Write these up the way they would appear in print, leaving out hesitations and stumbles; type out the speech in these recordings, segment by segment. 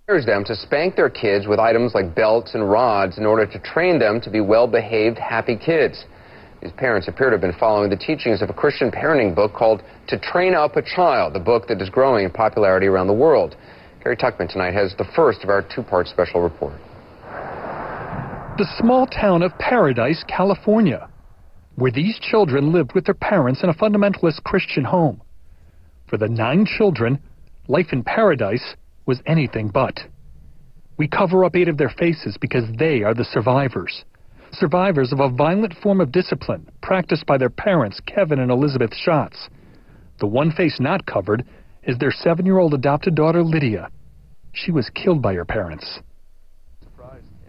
them to spank their kids with items like belts and rods in order to train them to be well-behaved, happy kids. These parents appear to have been following the teachings of a Christian parenting book called To Train Up a Child, a book that is growing in popularity around the world. Gary Tuckman tonight has the first of our two-part special report. The small town of Paradise, California, where these children lived with their parents in a fundamentalist Christian home. For the 9 children, life in Paradise was anything but. We cover up 8 of their faces because they are the survivors. Survivors of a violent form of discipline practiced by their parents, Kevin and Elizabeth Schatz. The one face not covered is their 7-year-old adopted daughter, Lydia. She was killed by her parents.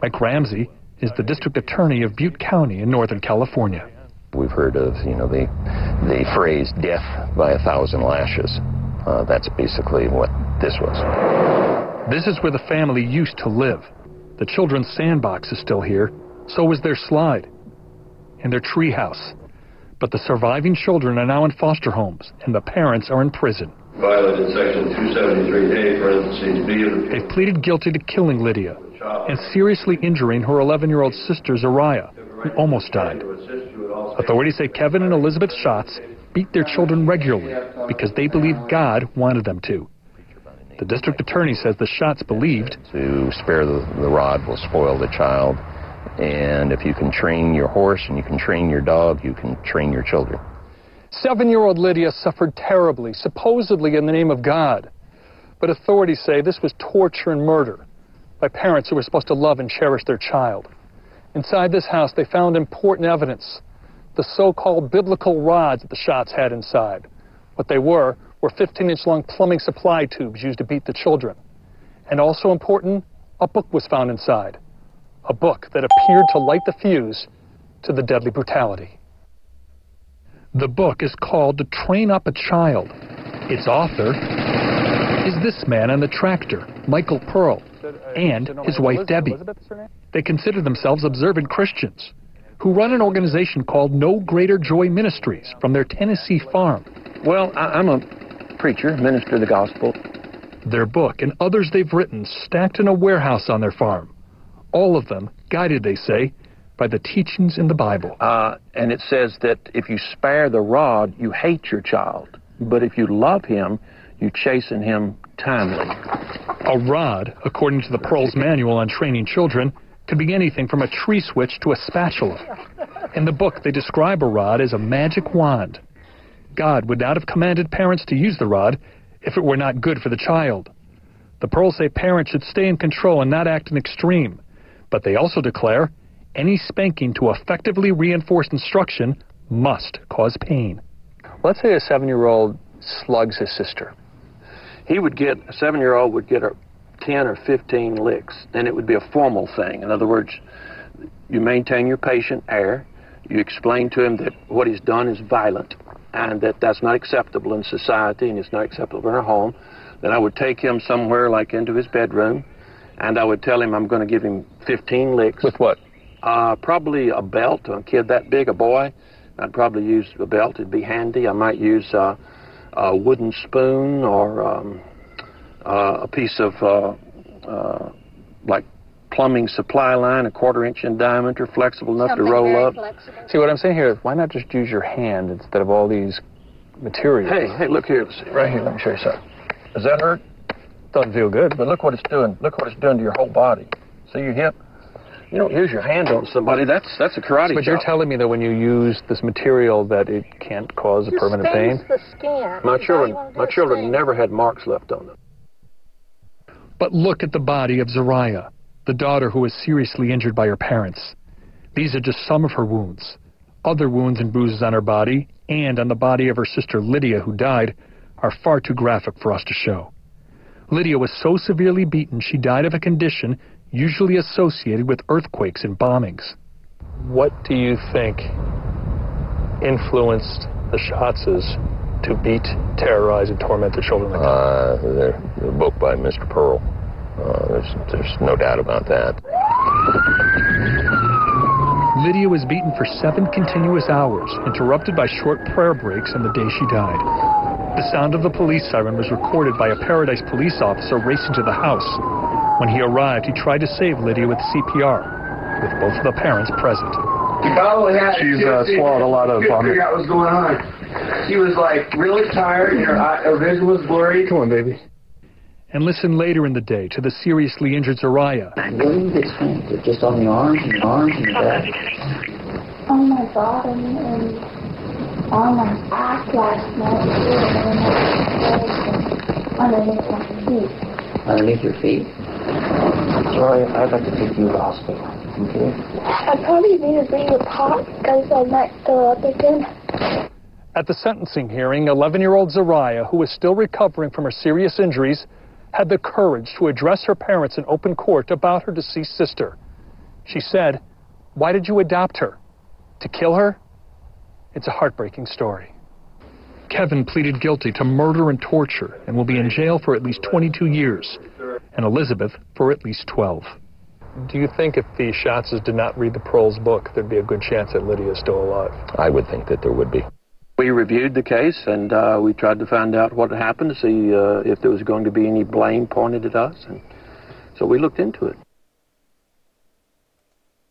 Mike Ramsey is the district attorney of Butte County in Northern California. We've heard of, the phrase death by 1,000 lashes. That's basically what this was. This is where the family used to live. The children's sandbox is still here. So was their slide and their treehouse. But the surviving children are now in foster homes, and the parents are in prison. Violated Section 273A, parentheses B of the... They've pleaded guilty to killing Lydia and seriously injuring her 11-year-old sister, Zariah, who almost died. Authorities say Kevin and Elizabeth Schatz beat their children regularly because they believed God wanted them to. The district attorney says the Schatz believed to spare the rod will spoil the child, and if you can train your horse and you can train your dog, you can train your children. 7-year-old Lydia suffered terribly, supposedly in the name of God. But authorities say this was torture and murder by parents who were supposed to love and cherish their child. Inside this house, they found important evidence. The so-called biblical rods that the Schatz had inside. What they were 15-inch long plumbing supply tubes used to beat the children. And also important, a book was found inside. A book that appeared to light the fuse to the deadly brutality. The book is called To Train Up a Child. Its author is this man on the tractor, Michael Pearl, and his wife Debbie. They consider themselves observant Christians who run an organization called No Greater Joy Ministries from their Tennessee farm. Well, I'm a preacher, minister of the gospel. Their book and others they've written stacked in a warehouse on their farm. All of them guided, they say, by the teachings in the Bible. And it says that if you spare the rod, you hate your child. But if you love him, you chasten him timely. A rod, according to the Pearl's Manual on Training Children, could be anything from a tree switch to a spatula. In the book, they describe a rod as a magic wand. God would not have commanded parents to use the rod if it were not good for the child. The Pearls say parents should stay in control and not act in extreme. But they also declare any spanking to effectively reinforce instruction must cause pain. Let's say a 7-year-old slugs his sister. A 7-year-old would get 10 or 15 licks, and it would be a formal thing. In other words, you maintain your patient air, you explain to him that what he's done is violent, and that that's not acceptable in society, and it's not acceptable in our home. Then I would take him somewhere, like into his bedroom, and I would tell him I'm going to give him 15 licks. With what? Probably a belt. A kid that big, a boy, I'd probably use a belt. It'd be handy. I might use a wooden spoon or a piece of like plumbing supply line, a 1/4 inch in diameter, flexible enough to roll up. Flexible. See, what I'm saying here is, why not just use your hand instead of all these materials? Hey, look here. Let's see. Right here, let me show you something. Does that hurt? Doesn't feel good. But look what it's doing. Look what it's doing to your whole body. See your hip? You don't use your hand on somebody. That's a karate But chop. you're telling me that when you use this material that it can't cause a permanent pain? The skin. My children never had marks left on them. But look at the body of Zariah, the daughter who was seriously injured by her parents. These are just some of her wounds. Other wounds and bruises on her body and on the body of her sister Lydia, who died, are far too graphic for us to show. Lydia was so severely beaten she died of a condition usually associated with earthquakes and bombings. What do you think influenced the Schatzes to beat, terrorize, and torment their children like that? The book by Mr. Pearl. There's no doubt about that. Lydia was beaten for 7 continuous hours, interrupted by short prayer breaks on the day she died. The sound of the police siren was recorded by a Paradise police officer racing to the house. When he arrived, he tried to save Lydia with CPR, with both of the parents present. She's swallowed a lot of vomit. Figure out what's going on. She was like really tired, and her vision was blurry. Come on, baby. And listen later in the day to the seriously injured Zariah. Where do you get spanked? Just on the arms and the arms and the back? On my bottom and on my back last night, and underneath my feet. Underneath your feet? Sorry, I'd like to take you to the hospital. Okay? I probably need to bring a pot because I might throw up again. At the sentencing hearing, 11-year-old Zariah, who was still recovering from her serious injuries, had the courage to address her parents in open court about her deceased sister. She said, "Why did you adopt her? To kill her?" It's a heartbreaking story. Kevin pleaded guilty to murder and torture and will be in jail for at least 22 years, and Elizabeth for at least 12. Do you think if the Schatzes did not read the Prohl's book, there'd be a good chance that Lydia is still alive? I would think that there would be. We reviewed the case, and we tried to find out what had happened to see if there was going to be any blame pointed at us. And so we looked into it.